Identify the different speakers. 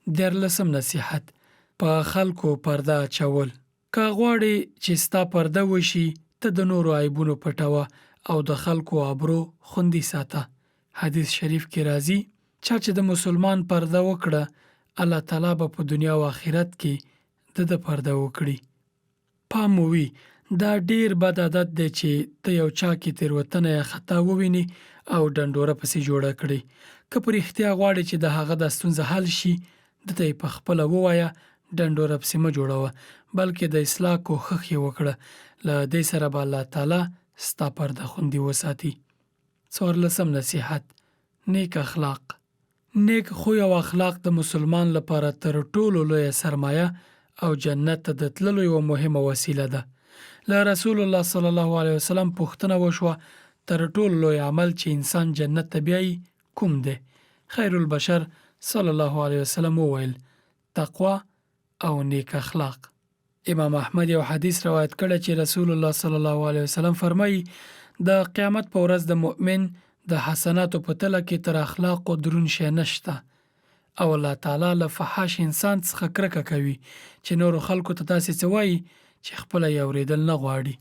Speaker 1: 14 نصیحت: په خلکو پرده اچول. که غواړې چې ستا پرده وشي، ته د نورو عیبونو پټوه او د خلکو آبرو خوندي ساته. حدیث شریف کې راځي چا چې د مسلمان پرده وکړه، الله تعالی به په دنیا او آخرت کې د پرده وکړي. پام مو وي دا ډیر بد عادت دی چې ته یو چا کې تیروتنه یا خطا وویني او ډنډوره پسې جوړه کړي. که په رښتیا غواړې چې د هغه د ستونزه حل شي، دته یې په خپله ووایه، ډنډوره پسې مه جوړوه، بلکې د اصلاح کوښښ یې وکړه. له دې سره به الله تعالی ستا پرده خوندي وساتي. 14 نصیحت: نیک اخلاق. نیک خوی او اخلاق د مسلمان لپاره تر ټولو لویه سرمایه او جنت ته د تللو یوه مهمه وسیله ده. له رسول الله صلی الله علیه وسلم پوښتنه وشوه تر ټولو لوی عمل چې انسان جنت ته بیایي کوم دی؟ خیر البشر صلی الله علیه وسلم وویل تقوا او نیک اخلاق. امام احمد یو حدیث روایت کړی چې رسول الله صلی الله علیه وسلم فرمایي د قیامت په ورځ د مؤمن د حسناتو په تله کې تر اخلاقو درون شی نشته، او الله تعالی له فحاش انسان څخه کرکه کوي چې نورو خلکو ته داسې څه وایي چې خپله یې اورېدل نه غواړي.